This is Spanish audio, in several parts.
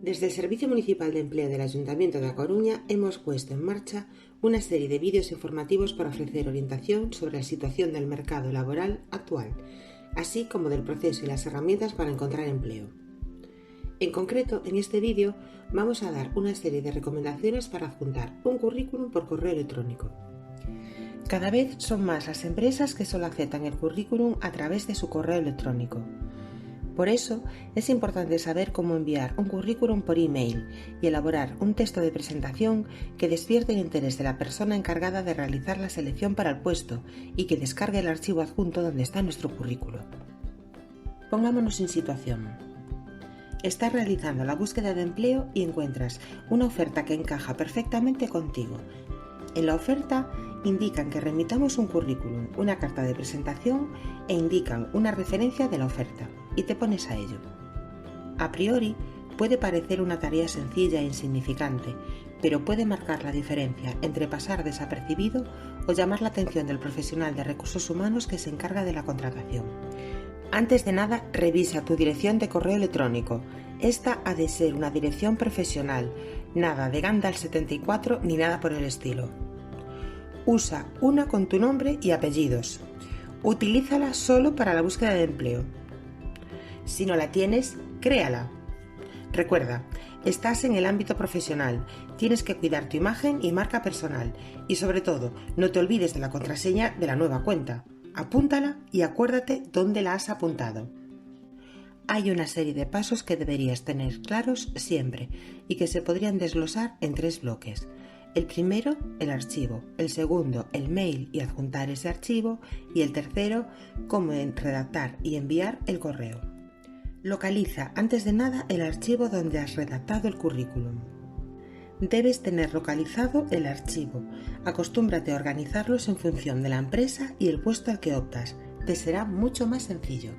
Desde el Servicio Municipal de Empleo del Ayuntamiento de A Coruña hemos puesto en marcha una serie de vídeos informativos para ofrecer orientación sobre la situación del mercado laboral actual, así como del proceso y las herramientas para encontrar empleo. En concreto, en este vídeo vamos a dar una serie de recomendaciones para adjuntar un currículum por correo electrónico. Cada vez son más las empresas que solo aceptan el currículum a través de su correo electrónico. Por eso, es importante saber cómo enviar un currículum por email y elaborar un texto de presentación que despierte el interés de la persona encargada de realizar la selección para el puesto y que descargue el archivo adjunto donde está nuestro currículum. Pongámonos en situación. Estás realizando la búsqueda de empleo y encuentras una oferta que encaja perfectamente contigo. En la oferta indican que remitamos un currículum, una carta de presentación e indican una referencia de la oferta, y te pones a ello. A priori puede parecer una tarea sencilla e insignificante, pero puede marcar la diferencia entre pasar desapercibido o llamar la atención del profesional de recursos humanos que se encarga de la contratación. Antes de nada, revisa tu dirección de correo electrónico. Esta ha de ser una dirección profesional, nada de Gandalf74 ni nada por el estilo. Usa una con tu nombre y apellidos. Utilízala solo para la búsqueda de empleo. Si no la tienes, créala. Recuerda, estás en el ámbito profesional, tienes que cuidar tu imagen y marca personal y sobre todo, no te olvides de la contraseña de la nueva cuenta. Apúntala y acuérdate dónde la has apuntado. Hay una serie de pasos que deberías tener claros siempre y que se podrían desglosar en 3 bloques. El primero, el archivo. El segundo, el mail y adjuntar ese archivo. Y el tercero, cómo redactar y enviar el correo. Localiza antes de nada el archivo donde has redactado el currículum. Debes tener localizado el archivo. Acostúmbrate a organizarlos en función de la empresa y el puesto al que optas. Te será mucho más sencillo.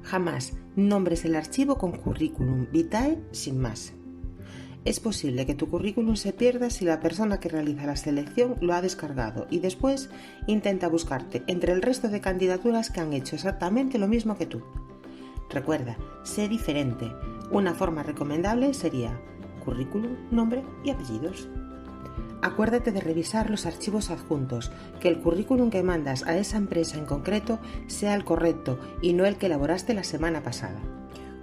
Jamás nombres el archivo con currículum vitae sin más. Es posible que tu currículum se pierda si la persona que realiza la selección lo ha descargado y después intenta buscarte entre el resto de candidaturas que han hecho exactamente lo mismo que tú. Recuerda, sé diferente. Una forma recomendable sería currículum, nombre y apellidos. Acuérdate de revisar los archivos adjuntos, que el currículum que mandas a esa empresa en concreto sea el correcto y no el que elaboraste la semana pasada.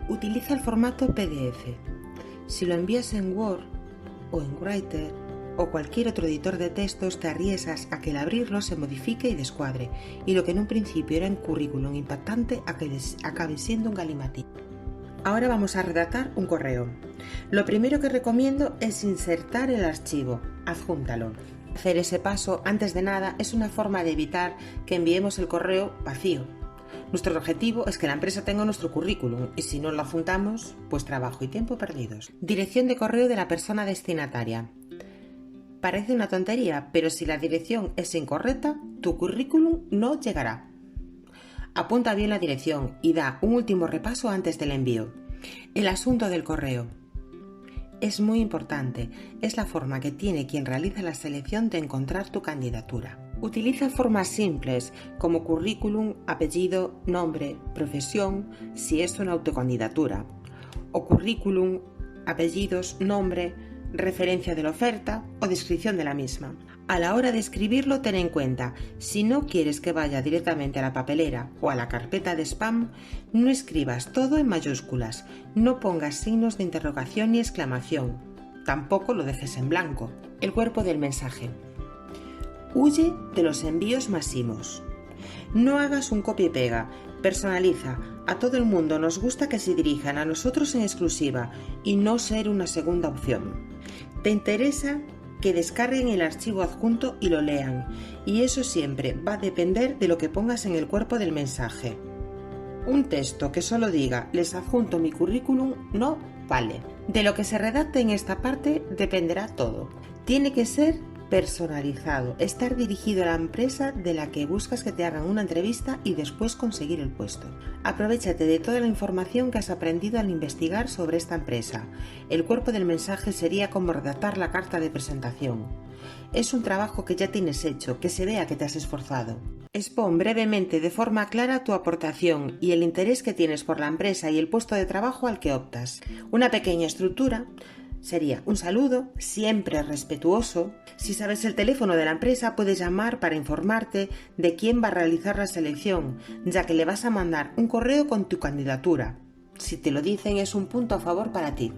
Utiliza el formato PDF. Si lo envías en Word o en Writer o cualquier otro editor de textos, te arriesgas a que al abrirlo se modifique y descuadre, y lo que en un principio era un currículum impactante acabe siendo un galimatín. Ahora vamos a redactar un correo. Lo primero que recomiendo es insertar el archivo, adjúntalo. Hacer ese paso antes de nada es una forma de evitar que enviemos el correo vacío. Nuestro objetivo es que la empresa tenga nuestro currículum y si no lo adjuntamos, pues trabajo y tiempo perdidos. Dirección de correo de la persona destinataria. Parece una tontería, pero si la dirección es incorrecta, tu currículum no llegará. Apunta bien la dirección y da un último repaso antes del envío. El asunto del correo. Es muy importante, es la forma que tiene quien realiza la selección de encontrar tu candidatura. Utiliza formas simples como currículum, apellido, nombre, profesión, si es una autocandidatura, o currículum, apellidos, nombre, referencia de la oferta o descripción de la misma. A la hora de escribirlo, ten en cuenta, si no quieres que vaya directamente a la papelera o a la carpeta de spam, no escribas todo en mayúsculas, no pongas signos de interrogación ni exclamación, tampoco lo dejes en blanco. El cuerpo del mensaje. Huye de los envíos masivos. No hagas un copia y pega, personaliza. A todo el mundo nos gusta que se dirijan a nosotros en exclusiva y no ser una segunda opción. Te interesa que descarguen el archivo adjunto y lo lean, y eso siempre va a depender de lo que pongas en el cuerpo del mensaje. Un texto que solo diga «les adjunto mi currículum» no vale. De lo que se redacte en esta parte dependerá todo. Tiene que ser personalizado, estar dirigido a la empresa de la que buscas que te hagan una entrevista y después conseguir el puesto. Aprovéchate de toda la información que has aprendido al investigar sobre esta empresa. El cuerpo del mensaje sería como redactar la carta de presentación. Es un trabajo que ya tienes hecho, que se vea que te has esforzado. Expon brevemente de forma clara tu aportación y el interés que tienes por la empresa y el puesto de trabajo al que optas. Una pequeña estructura sería un saludo, siempre respetuoso. Si sabes el teléfono de la empresa, puedes llamar para informarte de quién va a realizar la selección, ya que le vas a mandar un correo con tu candidatura. Si te lo dicen, es un punto a favor para ti.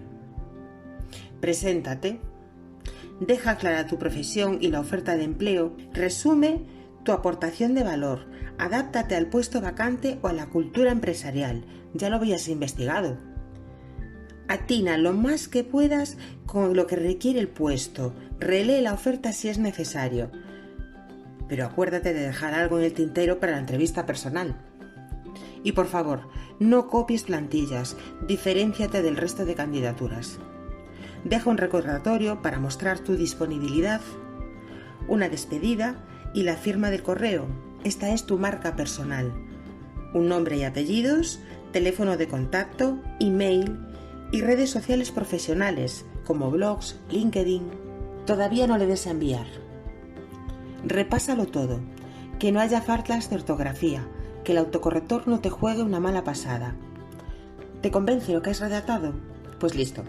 Preséntate. Deja clara tu profesión y la oferta de empleo. Resume tu aportación de valor. Adáptate al puesto vacante o a la cultura empresarial. Ya lo habías investigado. Atina lo más que puedas con lo que requiere el puesto. Relee la oferta si es necesario. Pero acuérdate de dejar algo en el tintero para la entrevista personal. Y por favor, no copies plantillas. Diferénciate del resto de candidaturas. Deja un recordatorio para mostrar tu disponibilidad, una despedida y la firma del correo. Esta es tu marca personal. Un nombre y apellidos, teléfono de contacto, email y redes sociales profesionales como blogs, LinkedIn. Todavía no le des a enviar. Repásalo todo, que no haya faltas de ortografía, que el autocorrector no te juegue una mala pasada. ¿Te convence lo que has redactado? Pues listo.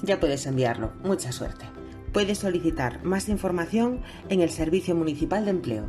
Ya puedes enviarlo. Mucha suerte. Puedes solicitar más información en el Servicio Municipal de Empleo.